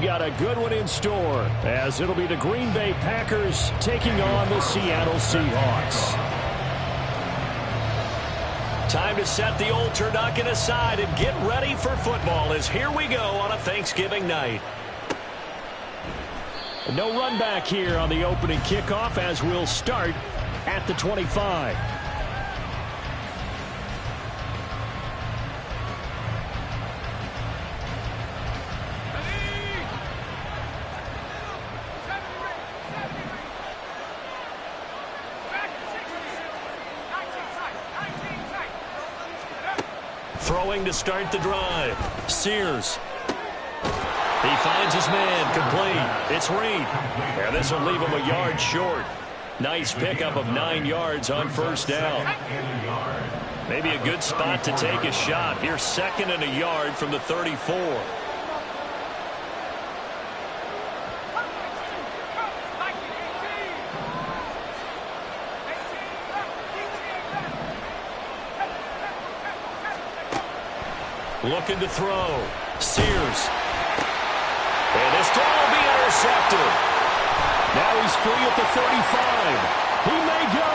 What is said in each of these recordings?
got a good one in store, as it'll be the Green Bay Packers taking on the Seattle Seahawks. Time to set the old turducken aside and get ready for football, as here we go on a Thanksgiving night. No run back here on the opening kickoff, as we'll start at the 25. Throwing to start the drive. Sears. He finds his man, complete. It's Reed. And this will leave him a yard short. Nice pickup of 9 yards on first down. Maybe a good spot to take a shot. Here's 2nd and a yard from the 34. Looking to throw. Sears. And this throw will be intercepted. Now he's free at the 35. He may go.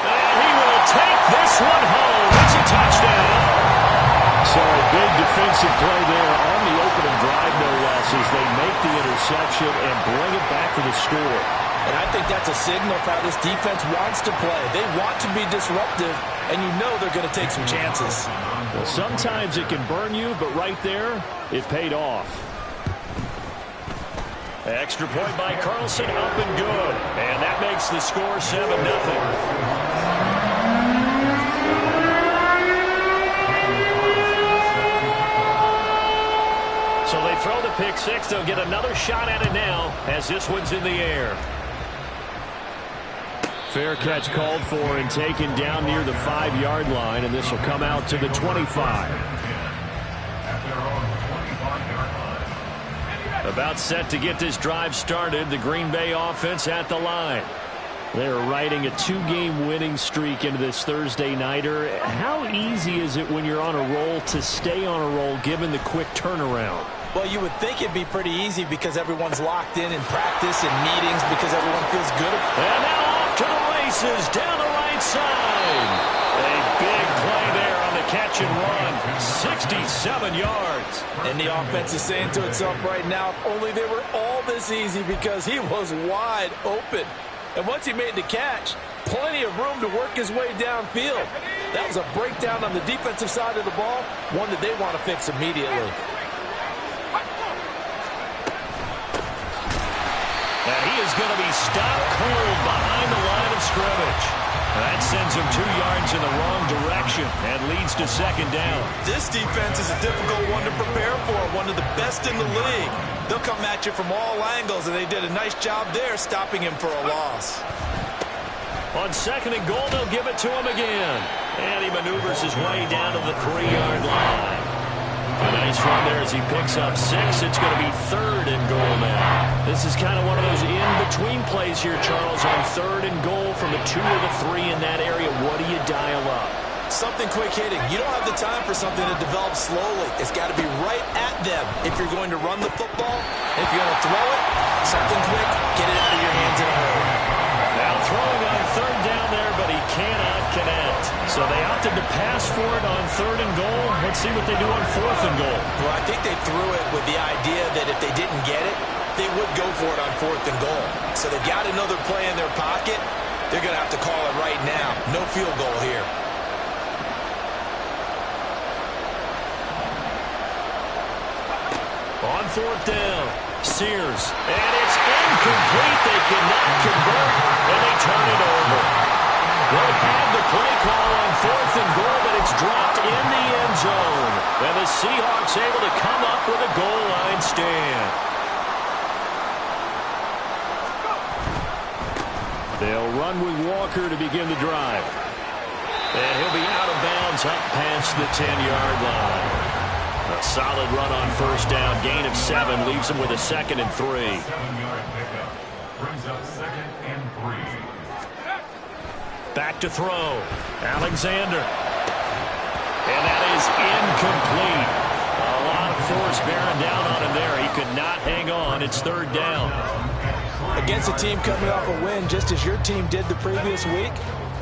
And he will take this one home. It's a touchdown. So a big defensive play there on the opening drive, no less, as they make the interception and bring it back to the score. And I think that's a signal for how this defense wants to play. They want to be disruptive, and you know they're going to take some chances. Well, sometimes it can burn you, but right there, it paid off. Extra point by Carlson, up and good. And that makes the score 7-0. So they throw the pick six. They'll get another shot at it now as this one's in the air. Fair catch called for and taken down near the 5-yard line, and this will come out to the 25. About set to get this drive started. The Green Bay offense at the line. They're riding a 2-game winning streak into this Thursday nighter. How easy is it when you're on a roll to stay on a roll given the quick turnaround? Well, you would think it'd be pretty easy because everyone's locked in practice and meetings because everyone feels good. And now off to the races down the right side. A big play there on the catch and run. 67 yards. And the offense is saying to itself right now, if only they were all this easy, because he was wide open. And once he made the catch, plenty of room to work his way downfield. That was a breakdown on the defensive side of the ball, one that they want to fix immediately. And he is going to be stopped cold behind the line of scrimmage. That sends him 2 yards in the wrong direction and leads to 2nd down. This defense is a difficult one to prepare for, one of the best in the league. They'll come at you from all angles, and they did a nice job there stopping him for a loss. On 2nd and goal, they'll give it to him again. And he maneuvers his way down to the 3-yard line. A nice run there as he picks up 6. It's going to be 3rd and goal now. This is kind of one of those in-between plays here, Charles, on 3rd and goal from the 2 or the 3 in that area. What do you dial up? Something quick hitting. You don't have the time for something to develop slowly. It's got to be right at them if you're going to run the football. If you're going to throw it, something quick, get it out of your hands in a hurry. Now throwing on 3rd down there, but he cannot connect. So they opted to pass for it on 3rd and goal. Let's see what they do on 4th and goal. Well, I think they threw it with the idea that if they didn't get it, they would go for it on 4th and goal. So they got another play in their pocket. They're going to have to call it right now. No field goal here. On 4th down, Sears. And it's incomplete. They cannot convert, and they turn it over. They had the play call on 4th and goal, but it's dropped in the end zone. And the Seahawks able to come up with a goal line stand. They'll run with Walker to begin the drive. And he'll be out of bounds up past the 10-yard line. A solid run on 1st down. Gain of 7 leaves him with a 2nd and 3. 7-yard pickup brings up 2nd and 3. Back to throw. Alexander. And that is incomplete. A lot of force bearing down on him there. He could not on its third down. Against a team coming off a win, just as your team did the previous week,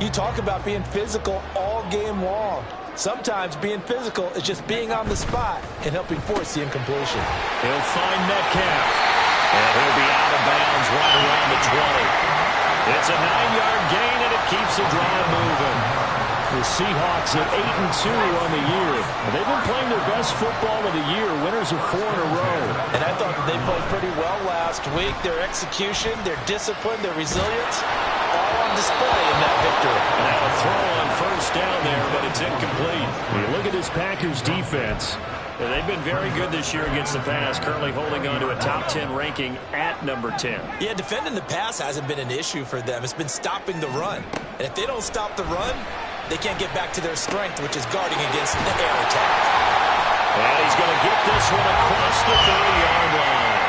you talk about being physical all game long. Sometimes being physical is just being on the spot and helping force the incompletion. He'll find Metcalf, and he'll be out of bounds right around the 20. It's a 9-yard gain, and it keeps the drive moving. The Seahawks at 8-2 on the year. They've been playing their best football of the year. Winners of 4 in a row. And I thought that they played pretty well last week. Their execution, their discipline, their resilience, all on display in that victory. Now a throw on first down there, but it's incomplete. You look at this Packers defense. They've been very good this year against the pass, currently holding on to a top 10 ranking at number 10. Yeah, defending the pass hasn't been an issue for them. It's been stopping the run. And if they don't stop the run, they can't get back to their strength, which is guarding against the air attack. And he's going to get this one across the 30-yard line.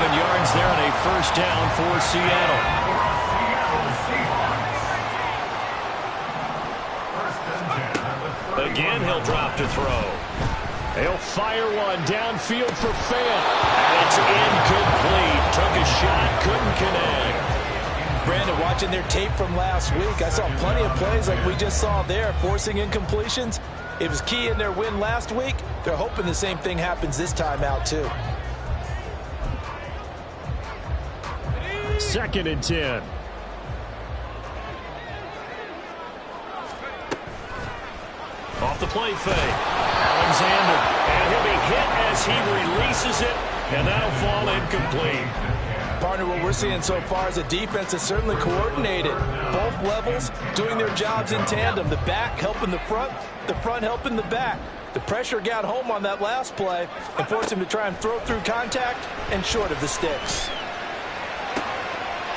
11 yards there and a first down for Seattle. Again, he'll drop to throw. He'll fire one downfield for Fant. And it's incomplete. Took a shot, couldn't connect. Brandon, watching their tape from last week, I saw plenty of plays like we just saw there, forcing incompletions. It was key in their win last week. They're hoping the same thing happens this time out, too. 2nd and 10. Off the play fake. Alexander. And he'll be hit as he releases it. And that'll fall incomplete. Partner, what we're seeing so far is a defense that's certainly coordinated. Both levels doing their jobs in tandem. The back helping the front helping the back. The pressure got home on that last play and forced him to try and throw through contact and short of the sticks.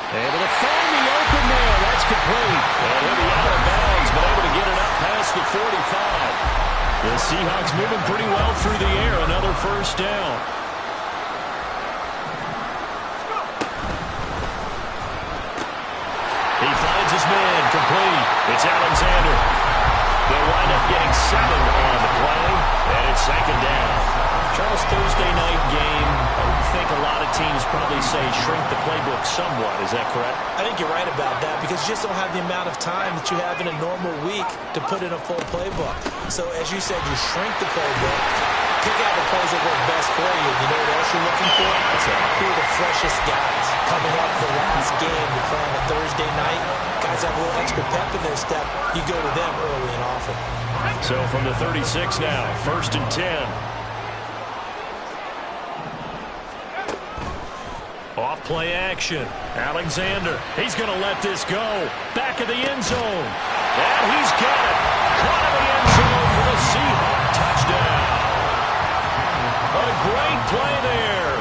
Able to find the open man. That's complete. And he'll be out of bounds, but able to get it up past the 45. The Seahawks moving pretty well through the air. Another first down. He finds his man, complete. It's Alexander. They'll wind up getting 7 on the play, and it's 2nd down. Charles, Thursday night game, I think a lot of teams probably say shrink the playbook somewhat. Is that correct? I think you're right about that because you just don't have the amount of time that you have in a normal week to put in a full playbook. So, as you said, you shrink the playbook, pick out the plays that work best for you. You know what else you're looking for? Who are the freshest guys coming off the last game to play on a Thursday night? Guys have a little extra pep in their step. You go to them early and often. So from the 36 now, 1st and 10. Off play action. Alexander. He's going to let this go. Back of the end zone. And he's got it. Caught in the end zone for the Seahawks touchdown. A great play there.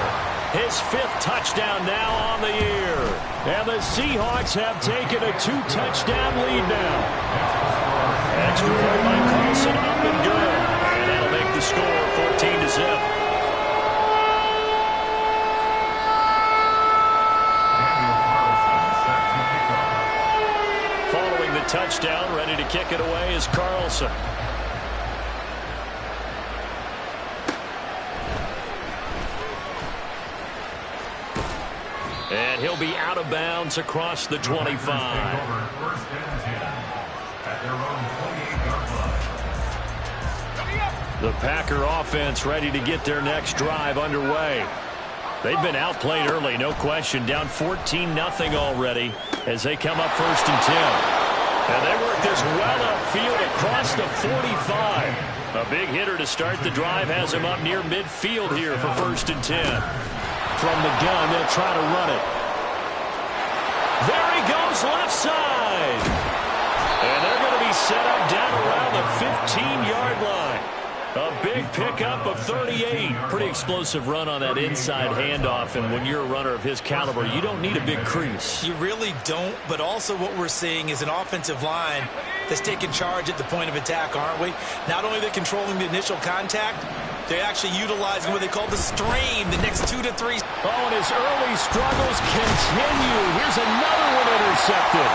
His 5th touchdown now on the year. And the Seahawks have taken a 2-touchdown lead now. Extra point by Carlson, up and good. And that'll make the score 14-0. Following the touchdown, ready to kick it away is Carlson. And he'll be out of bounds across the 25. The Packer offense ready to get their next drive underway. They've been outplayed early, no question. Down 14-0 already as they come up 1st and 10. And they work this well upfield across the 45. A big hitter to start the drive has him up near midfield here for 1st and 10. From the gun, they'll try to run it. There he goes, left side. And they're going to be set up down around the 15-yard line. A big pickup of 38. Pretty explosive run on that inside handoff, and when you're a runner of his caliber, you don't need a big crease. You really don't, but also what we're seeing is an offensive line that's taking charge at the point of attack, aren't we? Not only are they controlling the initial contact, they're actually utilizing what they call the strain the next 2 to 3. Oh, and his early struggles continue. Here's another one intercepted.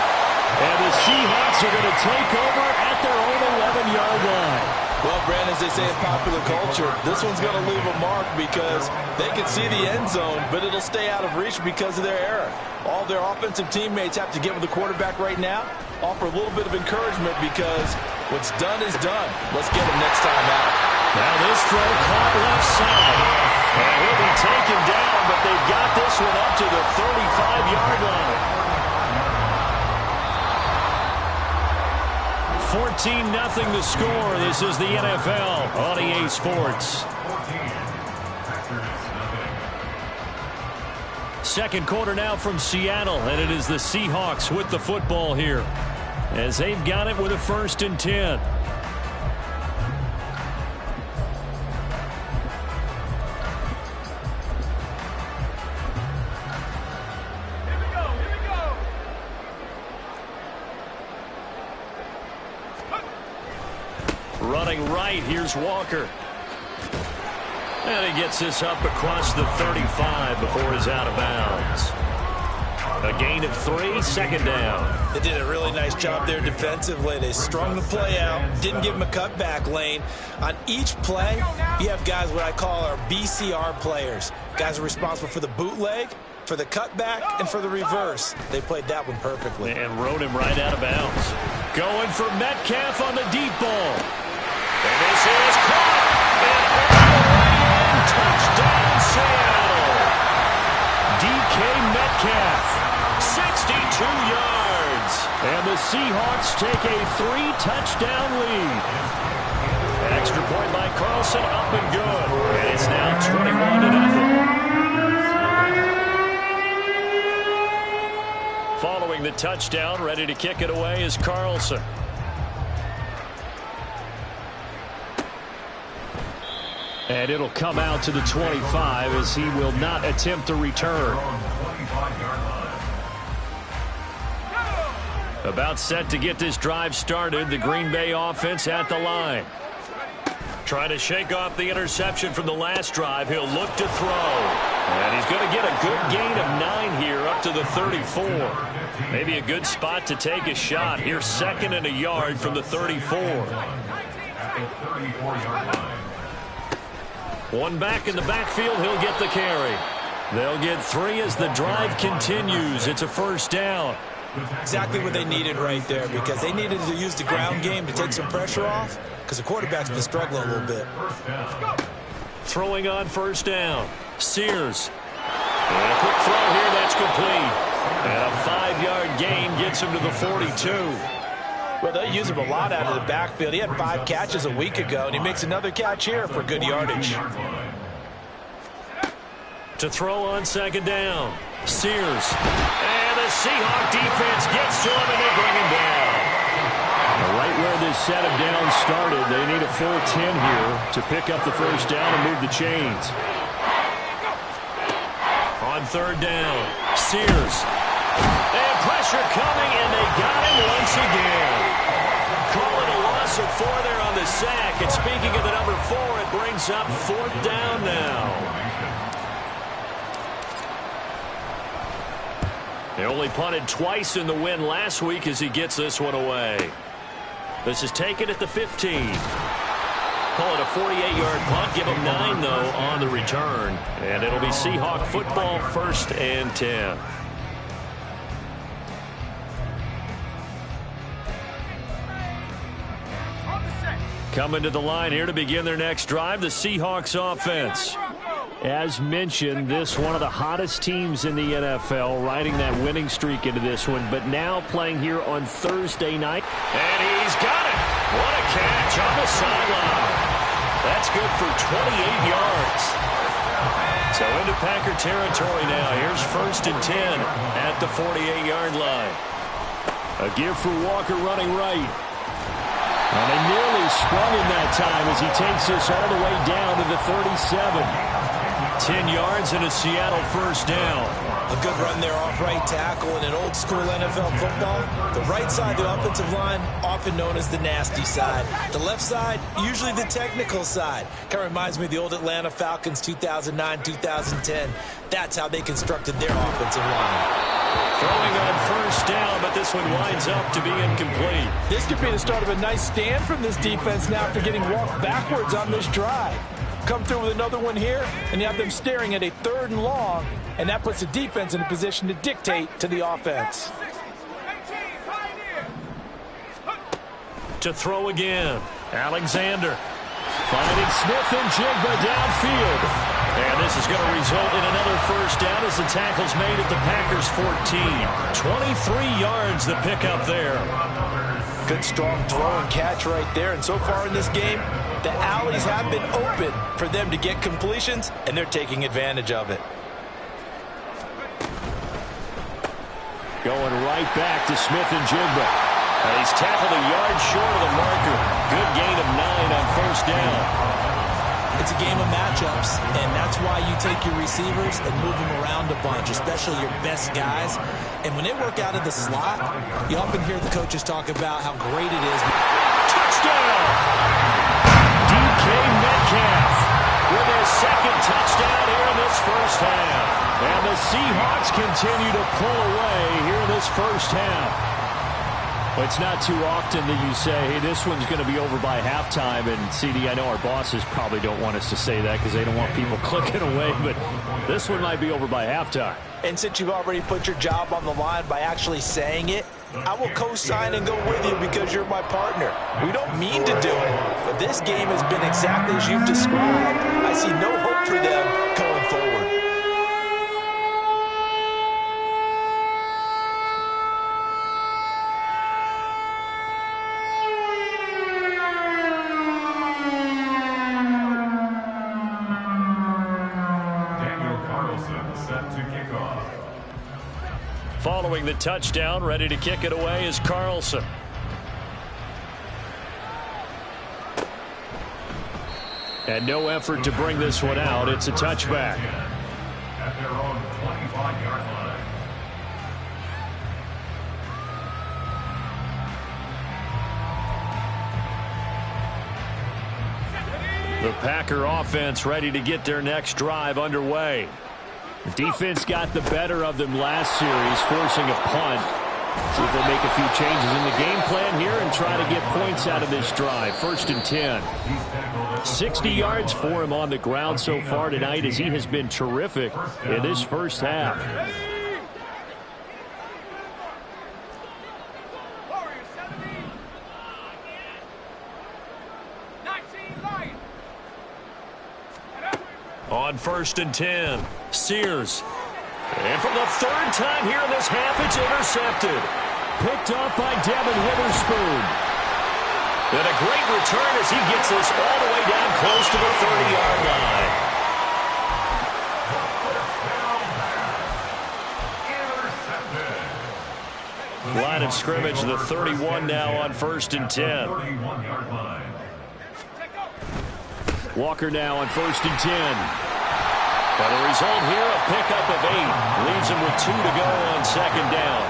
And the Seahawks are going to take over at their own 11-yard line. Well, Brandon, as they say in popular culture, this one's going to leave a mark because they can see the end zone, but it'll stay out of reach because of their error. All their offensive teammates have to get with the quarterback right now, offer a little bit of encouragement because what's done is done. Let's get him next time out. Now this throw caught left side. And he'll be taken down, but they've got this one up to the 35-yard line. 14-0 the score. This is the NFL on EA Sports. Second quarter now from Seattle, and it is the Seahawks with the football here as they've got it with a 1st and 10. Running right, here's Walker. And he gets this up across the 35 before he's out of bounds. A gain of 3, 2nd down. They did a really nice job there defensively. They strung the play out, didn't give him a cutback lane. On each play, you have guys what I call our BCR players. Guys are responsible for the bootleg, for the cutback, and for the reverse. They played that one perfectly. And rode him right out of bounds. Going for Metcalf on the deep ball. And this is caught. And all the way in. Touchdown, Seattle. DK Metcalf, 62 yards. And the Seahawks take a 3-touchdown lead. Extra point by Carlson, up and good. And it's now 21-0. Following the touchdown, ready to kick it away is Carlson. And it'll come out to the 25 as he will not attempt to return. About set to get this drive started. The Green Bay offense at the line. Trying to shake off the interception from the last drive. He'll look to throw. And he's going to get a good gain of 9 here up to the 34. Maybe a good spot to take a shot. Here's 2nd and a yard from the 34. One back in the backfield, he'll get the carry. They'll get 3 as the drive continues. It's a 1st down. Exactly what they needed right there because they needed to use the ground game to take some pressure off because the quarterback's been struggling a little bit. Throwing on 1st down. Sears. And a quick throw here, that's complete. And a 5-yard gain gets him to the 42. Well, they use him a lot out of the backfield. He had 5 catches a week ago, and he makes another catch here for good yardage. To throw on 2nd down. Sears. And the Seahawk defense gets to him, and they bring him down. Right where this set of downs started, they need a full 10 here to pick up the 1st down and move the chains. On 3rd down, Sears. And pressure coming, and they got him once again. Call it a loss of 4 there on the sack. And speaking of the number 4, it brings up 4th down now. He only punted twice in the win last week as he gets this one away. This is taken at the 15. Call it a 48-yard punt. Give him 9, though, on the return. And it'll be Seahawk football, 1st and 10. Coming to the line here to begin their next drive, the Seahawks offense. As mentioned, this one of the hottest teams in the NFL, riding that winning streak into this one, but now playing here on Thursday night. And he's got it. What a catch on the sideline. That's good for 28 yards. So into Packer territory now. Here's 1st and 10 at the 48-yard line. A give for Walker running right. And they nearly sprung him that time as he takes this all the way down to the 37. 10 yards and a Seattle first down. A good run there off right tackle in an old school NFL football. The right side of the offensive line, often known as the nasty side. The left side, usually the technical side. Kind of reminds me of the old Atlanta Falcons 2009-2010. That's how they constructed their offensive line. Throwing on first down, but this one winds up to be incomplete. This could be the start of a nice stand from this defense now after getting walked backwards on this drive. Come through with another one here, and you have them staring at a 3rd and long, and that puts the defense in a position to dictate to the offense. To throw again, Alexander. Finding Smith and Jigba downfield. And this is going to result in another first down as the tackle's made at the Packers 14. 23 yards the pickup there. Good strong throw and catch right there. And so far in this game, the alleys have been open for them to get completions, and they're taking advantage of it. Going right back to Smith and Jigba. And he's tackled a yard short of the marker. Good gain of 9 on first down. It's a game of matchups, and that's why you take your receivers and move them around a bunch, especially your best guys. And when they work out of the slot, you often hear the coaches talk about how great it is. Touchdown! DK Metcalf with his second touchdown here in this first half. And the Seahawks continue to pull away here in this first half. It's not too often that you say, hey, this one's going to be over by halftime. And, CD, I know our bosses probably don't want us to say that because they don't want people clicking away. But this one might be over by halftime. And since you've already put your job on the line by actually saying it, I will co-sign and go with you because you're my partner. We don't mean to do it, but this game has been exactly as you've described. I see no hope for them going forward. Following the touchdown, ready to kick it away is Carlson. And no effort to bring this one out. It's a touchback. At their own 25-yard line. The Packer offense ready to get their next drive underway. The defense got the better of them last series, forcing a punt. See if they make a few changes in the game plan here and try to get points out of this drive. 1st and 10. 60 yards for him on the ground so far tonight as he has been terrific in this first half. On 1st and 10, Sears. And for the 3rd time here in this half, it's intercepted. Picked up by Devin Witherspoon. And a great return as he gets this all the way down close to the 30-yard line. Line of scrimmage, the 31 now on 1st and 10. Walker now on 1st and 10. But the result here, a pickup of 8. Leaves him with 2 to go on 2nd down.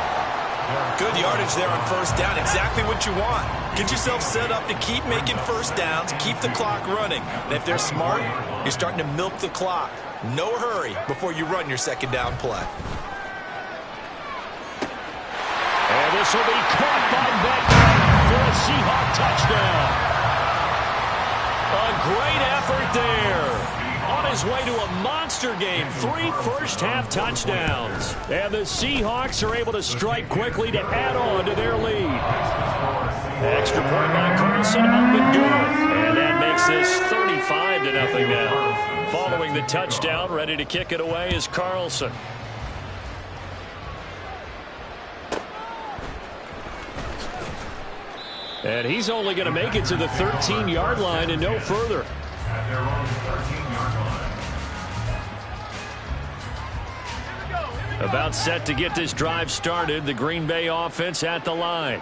Good yardage there on 1st down. Exactly what you want. Get yourself set up to keep making 1st downs, keep the clock running. And if they're smart, you're starting to milk the clock. No hurry before you run your 2nd down play. And this will be caught by Metcalf for a Seahawk touchdown. A great effort there. On his way to a monster game. 3 first-half touchdowns. And the Seahawks are able to strike quickly to add on to their lead. Extra point by Carlson up and good. And that makes this 35-0 now. Following the touchdown, ready to kick it away is Carlson. And he's only going to make it to the 13-yard line and no further. At their own 13-yard line. About set to get this drive started. The Green Bay offense at the line.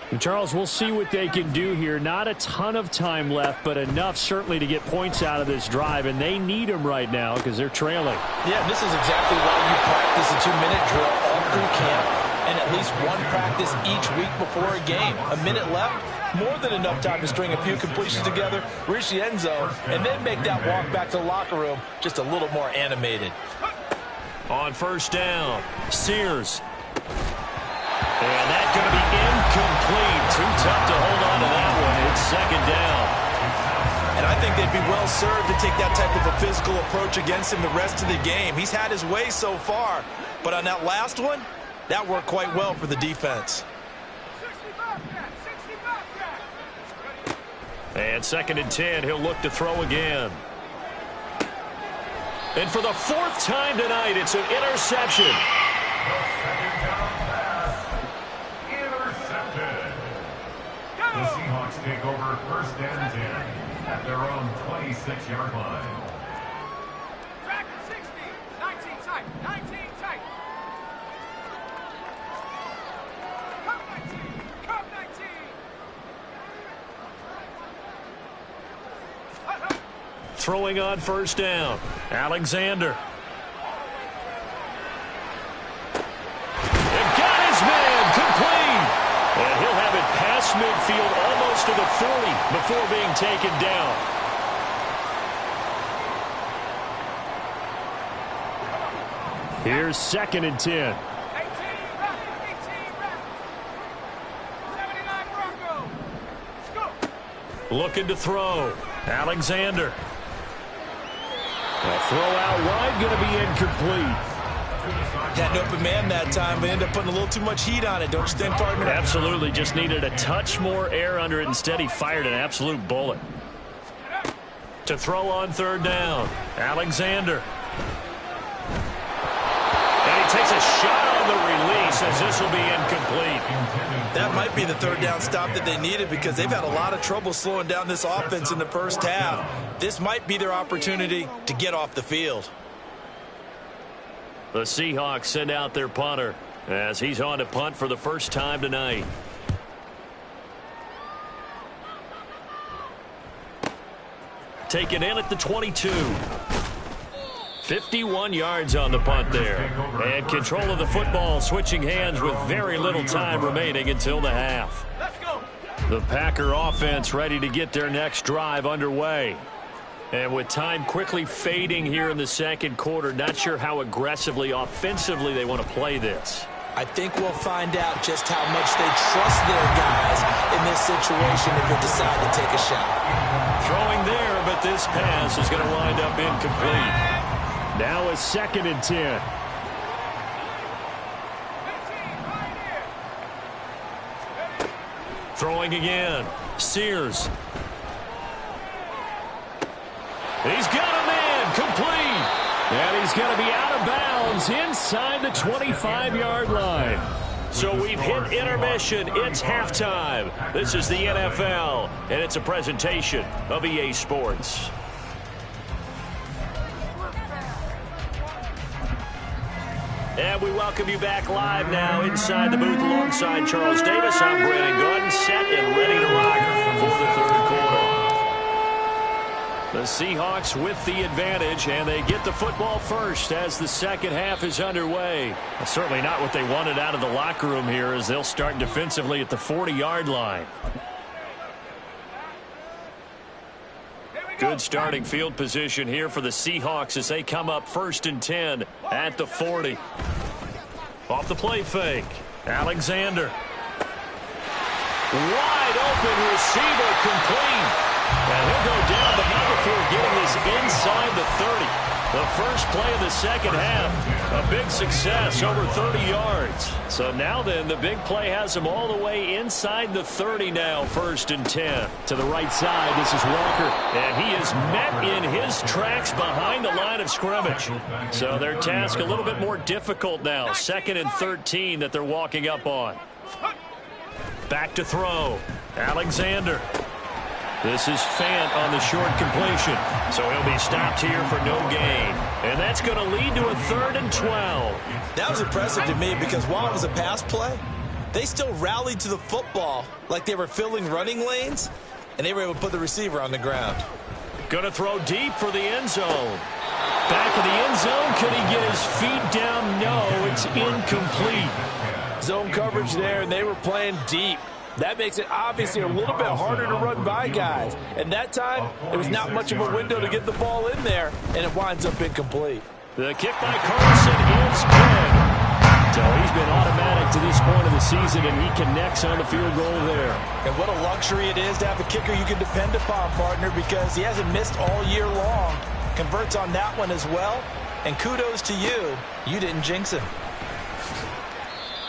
And Charles, we'll see what they can do here. Not a ton of time left, but enough certainly to get points out of this drive, and they need them right now because they're trailing. Yeah, this is exactly why you practice a 2-minute drill all through camp and at least one practice each week before a game. A minute left, more than enough time to string a few completions together, reach the end zone, and then make that walk back to the locker room just a little more animated. On first down, Sears. And that's going to be incomplete. Too tough to hold on to that one. It's second down. And I think they'd be well served to take that type of a physical approach against him the rest of the game. He's had his way so far, but on that last one, that worked quite well for the defense. And second and 10, he'll look to throw again. And for the fourth time tonight, it's an interception. The Seahawks take over first and 10 at their own 26-yard line. Track 60, 19 tight, 19 tight. Come 19, come 19. Throwing on first down, Alexander. And got his man, complete. And he'll have it past midfield almost to the 40 before being taken down. Here's second and 10. 18 rep, 18 rep. 79 Broncos. Go. Looking to throw, Alexander. A throw out wide, going to be incomplete. Had an open man that time, but ended up putting a little too much heat on it. Don't you think, partner? Absolutely, just needed a touch more air under it. Instead, he fired an absolute bullet. To throw on third down, Alexander. And he takes a shot on the release as this will be incomplete. That might be the third down stop that they needed because they've had a lot of trouble slowing down this offense in the first half. This might be their opportunity to get off the field. The Seahawks send out their punter as he's on to punt for the first time tonight. Taken in at the 22. 51 yards on the punt there. And control of the football switching hands with very little time remaining until the half. Let's go. The Packer offense ready to get their next drive underway. And with time quickly fading here in the second quarter, not sure how aggressively, offensively they want to play this. I think we'll find out just how much they trust their guys in this situation if they decide to take a shot. Throwing there, but this pass is going to wind up incomplete. Now a second and 10. 18 right here. Throwing again. Sears. He's got a man, complete. And he's going to be out of bounds inside the 25-yard line. So we've hit intermission. It's halftime. This is the NFL, and it's a presentation of EA Sports. And we welcome you back live now inside the booth alongside Charles Davis. I'm Brandon Gordon, set and ready to rock for the third quarter. The Seahawks with the advantage, and they get the football first as the second half is underway. Certainly not what they wanted out of the locker room here as they'll start defensively at the 40-yard line. Good starting field position here for the Seahawks as they come up first and 10 at the 40. Off the play fake, Alexander. Wide open receiver, complete. And he'll go down, but not before getting this inside the 30. The first play of the second half, a big success, over 30 yards. So now then, the big play has him all the way inside the 30 now, first and 10. To the right side, this is Walker. And he is met in his tracks behind the line of scrimmage. So their task a little bit more difficult now. Second and 13 that they're walking up on. Back to throw, Alexander. This is Fant on the short completion. So he'll be stopped here for no gain. And that's going to lead to a 3rd and 12. That was impressive to me because while it was a pass play, They still rallied to the football like they were filling running lanes, and they were able to put the receiver on the ground. Going to throw deep for the end zone. Back of the end zone. Could he get his feet down? No, it's incomplete. Zone coverage there, and they were playing deep. That makes it obviously a little bit harder to run by guys. And that time, there was not much of a window to get the ball in there, and it winds up incomplete. The kick by Carlson is good. So he's been automatic to this point of the season, and he connects on the field goal there. And what a luxury it is to have a kicker you can depend upon, partner, because he hasn't missed all year long. Converts on that one as well. And kudos to you. You didn't jinx him.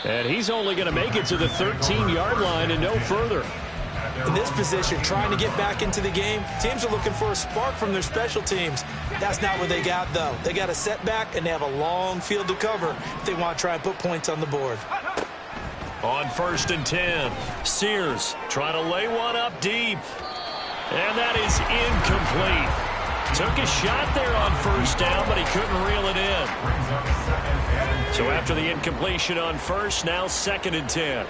And he's only going to make it to the 13-yard line and no further. In this position, trying to get back into the game, teams are looking for a spark from their special teams. That's not what they got, though. They got a setback, and they have a long field to cover if they want to try and put points on the board. On 1st and 10, Sears trying to lay one up deep. And that is incomplete. Took a shot there on 1st down, but he couldn't reel it in. So after the incompletion on 1st, now 2nd and 10.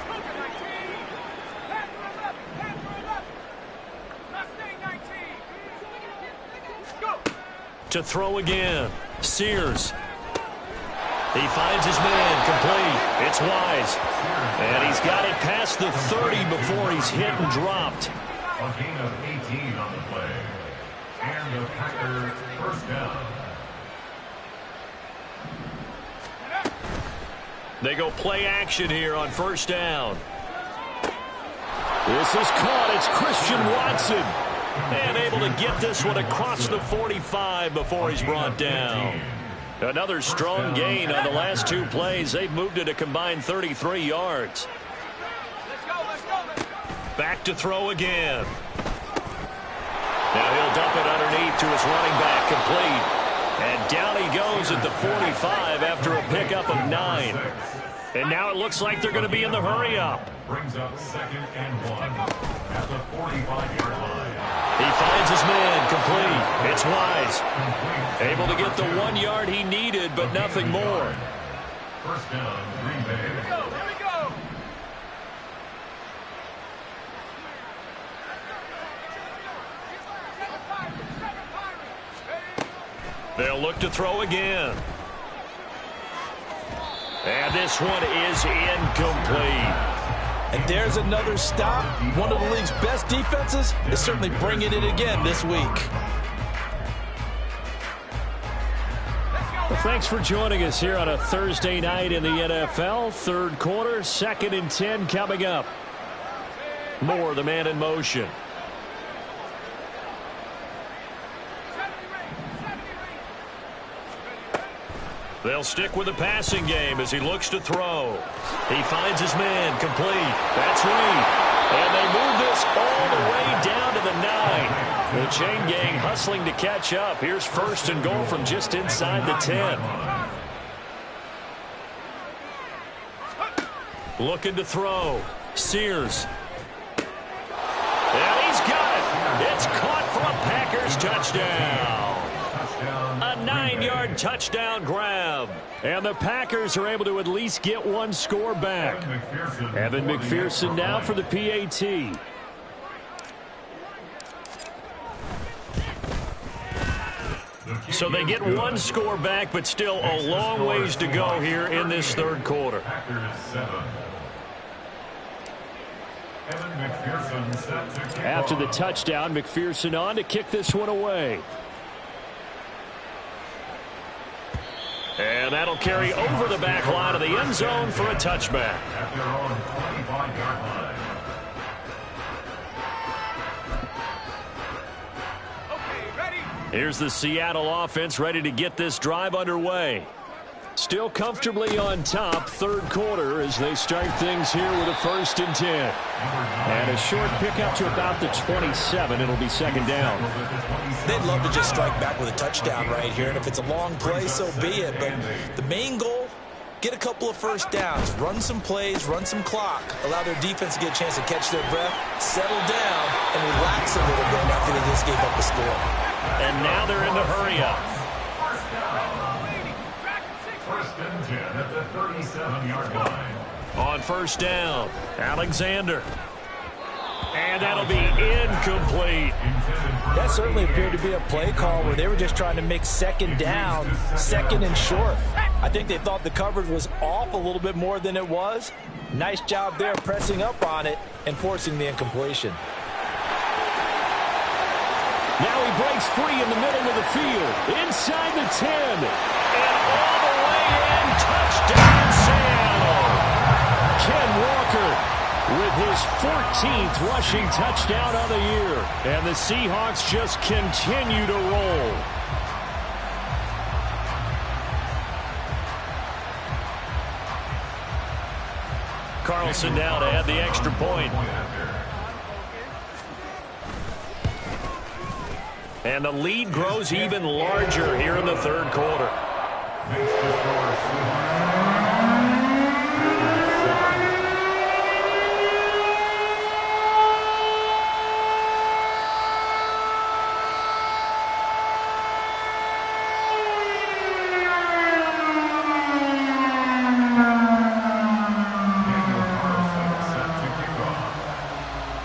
To throw again. Sears. He finds his man complete. It's Wise. And he's got it past the 30 before he's hit and dropped. A gain of 18 on the play. And the Packers first down. They go play action here on 1st down. This is caught. It's Christian Watson. And able to get this one across the 45 before he's brought down. Another strong gain on the last 2 plays. They've moved it a combined 33 yards. Back to throw again. Now he'll dump it underneath to his running back, complete. And down he goes at the 45 after a pickup of 9. And now it looks like they're going to be in the hurry-up. Brings up 2nd and 1 at the 45-yard line. He finds his man, complete. It's Wise. Able to get the 1 yard he needed, but nothing more. First down, Green Bay. Here we go. They'll look to throw again. And this one is incomplete. And there's another stop. One of the league's best defenses is certainly bringing it again this week. Well, thanks for joining us here on a Thursday night in the NFL. 3rd quarter, 2nd and 10 coming up. More the man in motion. They'll stick with the passing game as he looks to throw. He finds his man, complete. That's Reed. And they move this all the way down to the 9. The chain gang hustling to catch up. Here's 1st and goal from just inside the 10. Looking to throw. Sears. And he's got it. It's caught for a Packers touchdown. A 9-yard touchdown grab. And the Packers are able to at least get 1 score back. Evan McPherson now for the PAT. So they get 1 score back, but still a long ways to go here in this 3rd quarter. After the touchdown, McPherson on to kick this one away. And that'll carry over the back line of the end zone for a touchback. At their own 25-yard line. Okay, ready? Here's the Seattle offense ready to get this drive underway. Still comfortably on top, 3rd quarter as they start things here with a 1st and 10. And a short pickup to about the 27. It'll be 2nd down. They'd love to just strike back with a touchdown right here, and if it's a long play, so be it. But the main goal, get a couple of 1st downs, run some plays, run some clock, allow their defense to get a chance to catch their breath, settle down, and relax a little bit after they just gave up a score. And now they're in the hurry-up. 1st and 10 at the 37-yard line. On first down, Alexander. And that'll be incomplete. That certainly appeared to be a play call where they were just trying to make second down, second and short. I think they thought the coverage was off a little bit more than it was. Nice job there pressing up on it and forcing the incompletion. Now he breaks free in the middle of the field, inside the 10. And all the way in, touchdown, Seattle. Ken Walker with his 14th rushing touchdown of the year. And the Seahawks just continue to roll. Carlson now to add the extra point. And the lead grows even larger here in the third quarter.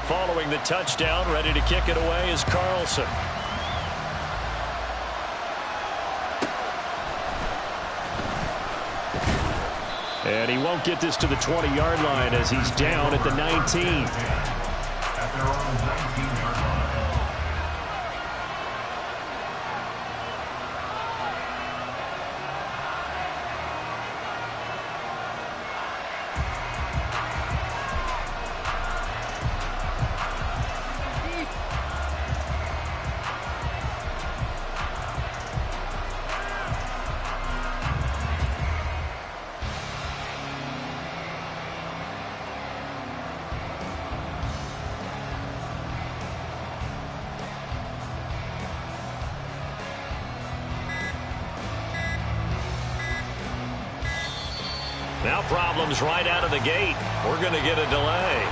Following the touchdown, ready to kick it away is Carlson. And he won't get this to the 20-yard line as he's down at the 19. At their own 19-yard line. Now problems right out of the gate. We're going to get a delay.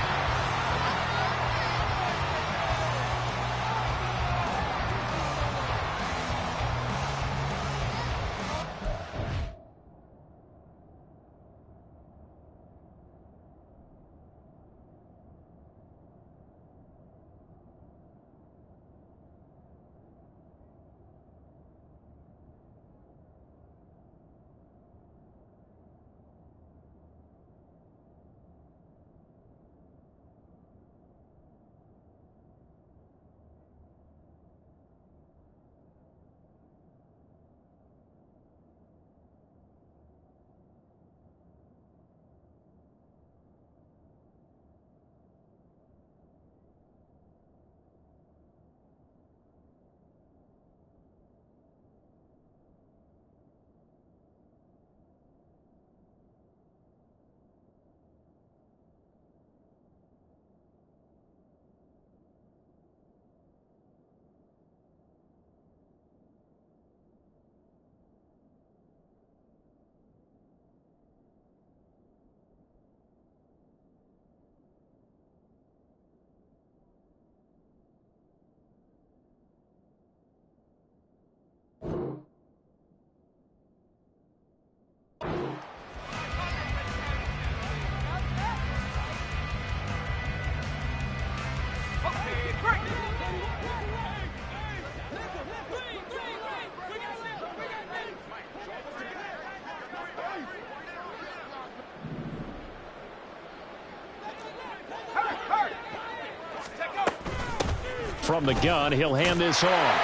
From the gun, he'll hand this off.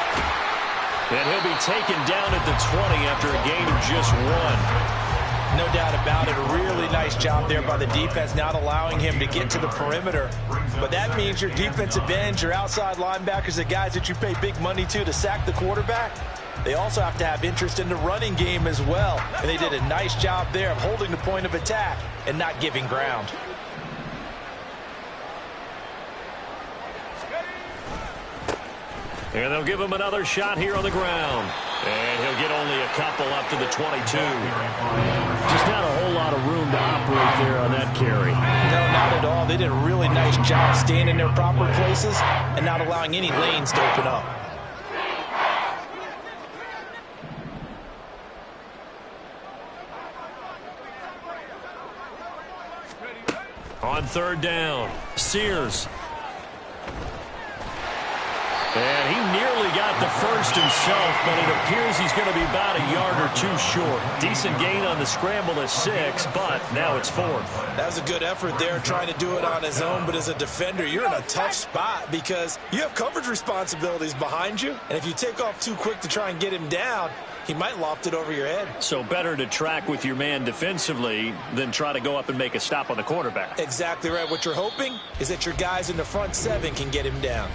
And he'll be taken down at the 20 after a gain of just one. No doubt about it. A really nice job there by the defense, not allowing him to get to the perimeter. But that means your defensive ends, your outside linebackers, the guys that you pay big money to sack the quarterback, they also have to have interest in the running game as well. And they did a nice job there of holding the point of attack and not giving ground. And they'll give him another shot here on the ground. And he'll get only a couple up to the 22. Just not a whole lot of room to operate there on that carry. No, not at all. They did a really nice job staying in their proper places and not allowing any lanes to open up. On third down, Sears. And he nearly got the first himself, but it appears he's going to be about a yard or two short. Decent gain on the scramble to 6, but now it's 4th. That was a good effort there, trying to do it on his own, but as a defender, you're in a tough spot because you have coverage responsibilities behind you, and if you take off too quick to try and get him down, he might loft it over your head. So better to track with your man defensively than try to go up and make a stop on the quarterback. Exactly right. What you're hoping is that your guys in the front 7 can get him down.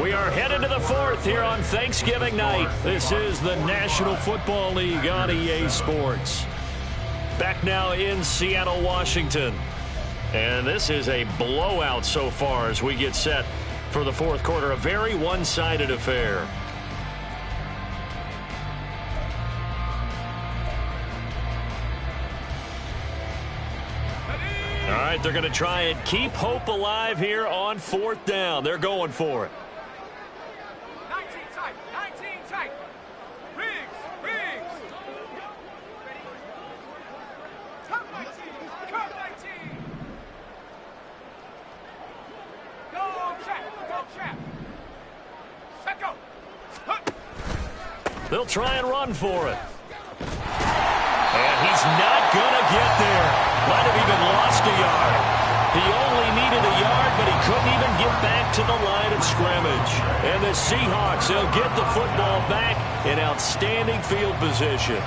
We are headed to the 4th here on Thanksgiving night. This is the National Football League on EA Sports. Back now in Seattle, Washington. And this is a blowout so far as we get set for the 4th quarter. A very one-sided affair. All right, they're going to try and keep hope alive here on 4th down. They're going for it. 19 tight. 19 tight. Riggs. Riggs. Come 19. Come 19. Go trap. Go trap. Set go. They'll try and run for it. And he's not going to get there. Might have even lost a yard. He only needed a yard, but he couldn't even get back to the line of scrimmage. And the Seahawks, they'll get the football back in outstanding field position.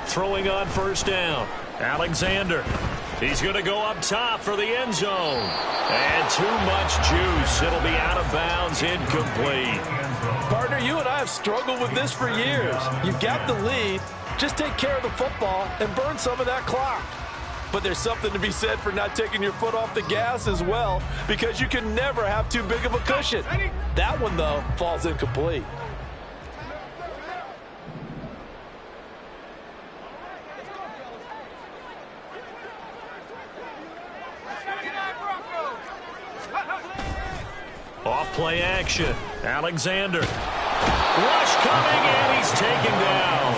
Throwing on first down. Alexander. He's going to go up top for the end zone. And too much juice. It'll be out of bounds, incomplete. Partner, you and I have struggled with this for years. You've got the lead. Just take care of the football and burn some of that clock. But there's something to be said for not taking your foot off the gas as well, because you can never have too big of a cushion. That one, though, falls incomplete. Off play action. Alexander. Rush coming, and he's taken down.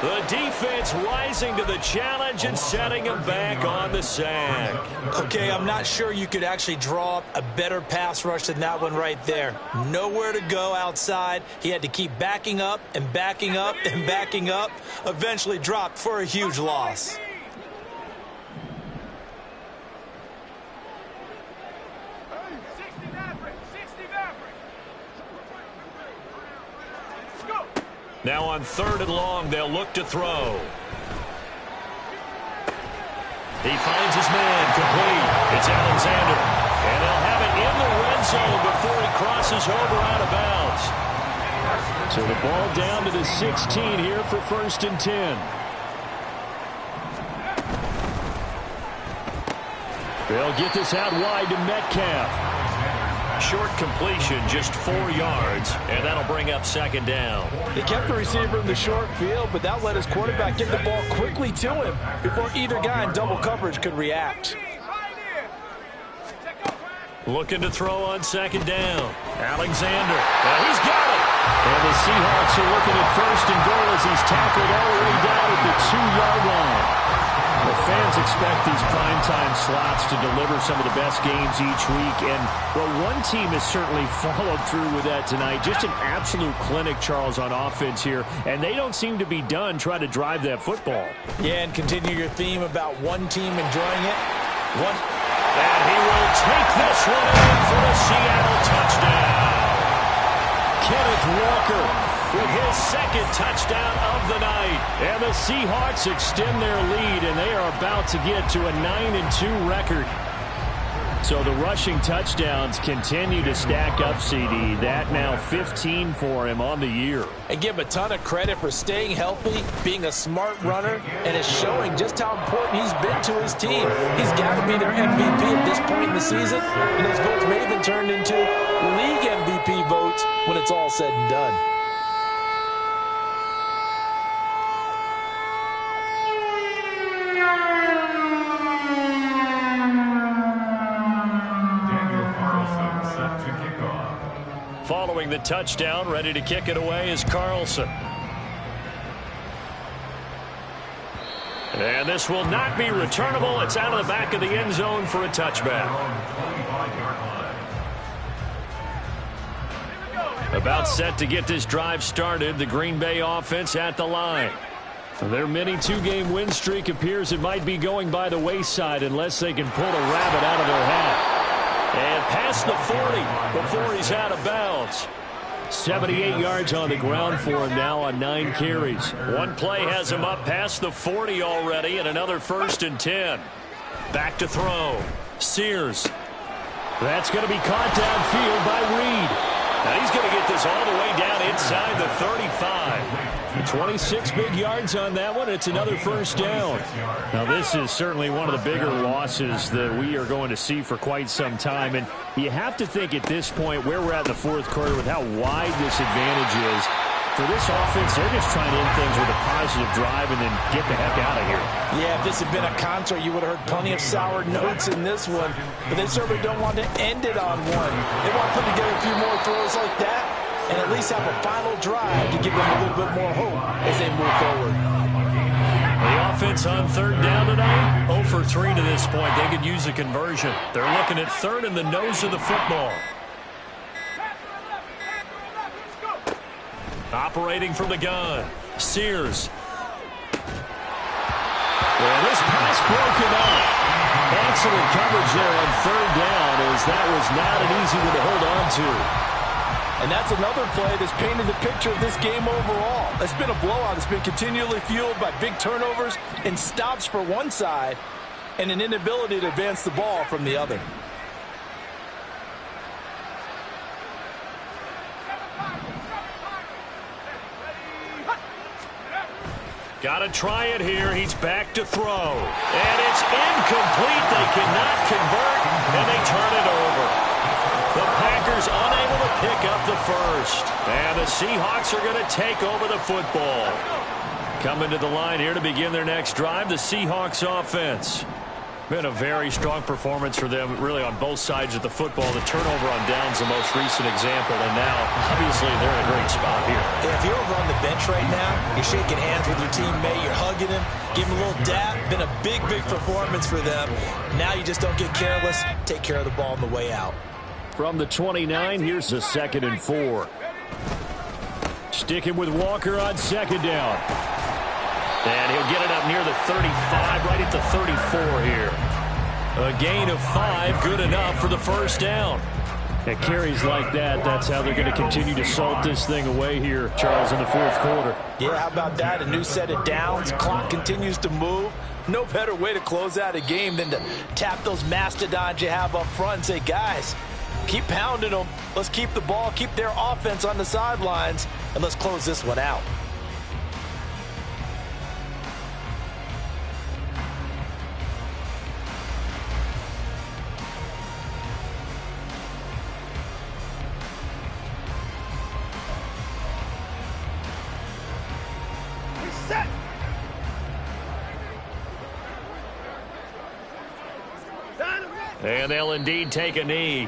The defense rising to the challenge and setting him back on the sack. Okay, I'm not sure you could actually draw up a better pass rush than that one right there. Nowhere to go outside. He had to keep backing up and backing up and backing up. Eventually dropped for a huge loss. Now on 3rd and long, they'll look to throw. He finds his man, complete. It's Alexander. And they'll have it in the red zone before he crosses over out of bounds. So the ball down to the 16 here for 1st and 10. They'll get this out wide to Metcalf. Short completion, just 4 yards, and that'll bring up 2nd down. They kept the receiver in the short field, but that let his quarterback get the ball quickly to him before either guy in double coverage could react. Looking to throw on 2nd down. Alexander, and he's got it. And the Seahawks are looking at 1st and goal as he's tackled all the way down at the 2-yard line. The fans expect these primetime slots to deliver some of the best games each week, and well, one team has certainly followed through with that tonight. Just an absolute clinic, Charles, on offense here, and they don't seem to be done trying to drive that football. Yeah, and continue your theme about one team enjoying it. And he will take this one in for a Seattle touchdown. Kenneth Walker with his 2nd touchdown of the night. And the Seahawks extend their lead, and they are about to get to a 9-2 record. So the rushing touchdowns continue to stack up, CD. That now 15 for him on the year. And give him a ton of credit for staying healthy, being a smart runner, and is showing just how important he's been to his team. He's got to be their MVP at this point in the season, and those votes may have been turned into league MVP votes when it's all said and done. the touchdown. Ready to kick it away is Carlson. And this will not be returnable. It's out of the back of the end zone for a touchback. About set to get this drive started. The Green Bay offense at the line. Their mini two-game win streak appears it might be going by the wayside unless they can pull a rabbit out of their hat. And past the 40 before he's out of bounds. 78 yards on the ground for him now on 9 carries. One play has him up past the 40 already, and another 1st and 10. Back to throw. Sears. That's going to be caught downfield by Reed. Now he's going to get this all the way down inside the 35. 26 big yards on that one. It's another 1st down. Now this is certainly one of the bigger losses that we are going to see for quite some time. And you have to think at this point where we're at in the 4th quarter with how wide this advantage is. For this offense, they're just trying to end things with a positive drive and then get the heck out of here. Yeah, if this had been a concert, you would have heard plenty of sour notes in this one. But they certainly don't want to end it on one. They want to put together a few more throws like that and at least have a final drive to give them a little bit more hope as they move forward. The offense on 3rd down tonight, 0 for 3 to this point. They could use a conversion. They're looking at 3rd and the nose of the football. Operating from the gun, Sears. Well, this pass broken up. Excellent coverage there on 3rd down, as that was not an easy one to hold on to. And that's another play that's painted the picture of this game overall. It's been a blowout. It's been continually fueled by big turnovers and stops for one side and an inability to advance the ball from the other. Got to try it here. He's back to throw. And it's incomplete. They cannot convert, and they turn it over. The Packers unable to pick up the 1st. And the Seahawks are going to take over the football. Coming to the line here to begin their next drive, the Seahawks offense. Been a very strong performance for them, really, on both sides of the football. The turnover on downs, the most recent example, and now, obviously, they're in a great spot here. If you're over on the bench right now, you're shaking hands with your teammate, you're hugging him, giving him a little dap. Been a big, big performance for them. Now you just don't get careless. Take care of the ball on the way out. From the 29, here's a 2nd and 4. Sticking with Walker on 2nd down. And he'll get it up near the 35, right at the 34 here. A gain of 5, good enough for the 1st down. At carries like that, that's how they're going to continue to salt this thing away here, Charles, in the 4th quarter. Yeah, how about that? A new set of downs. Clock continues to move. No better way to close out a game than to tap those mastodons you have up front and say, guys, keep pounding them. Let's keep the ball, keep their offense on the sidelines, and let's close this one out. And they'll indeed take a knee.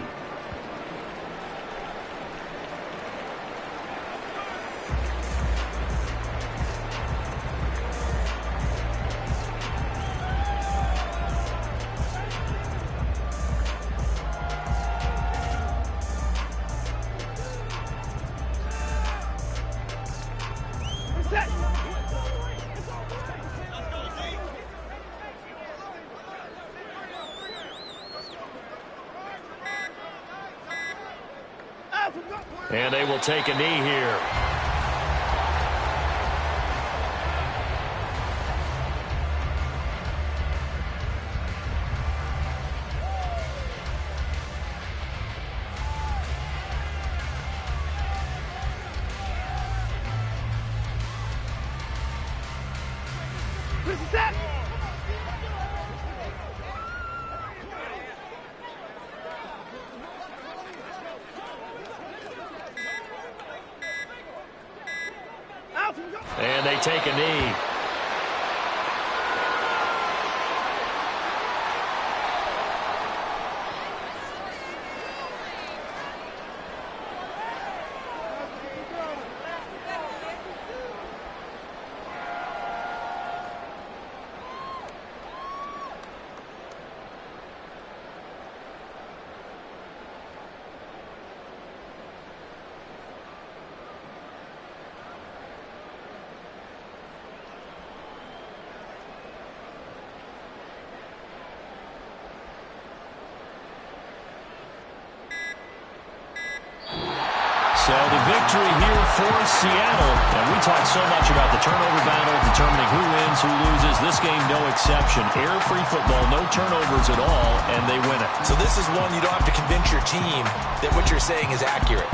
And they will take a knee here. And they take a knee. So the victory here for Seattle. And we talked so much about the turnover battle, determining who wins, who loses. This game, no exception. Error-free football, no turnovers at all, and they win it. So this is one you don't have to convince your team that what you're saying is accurate.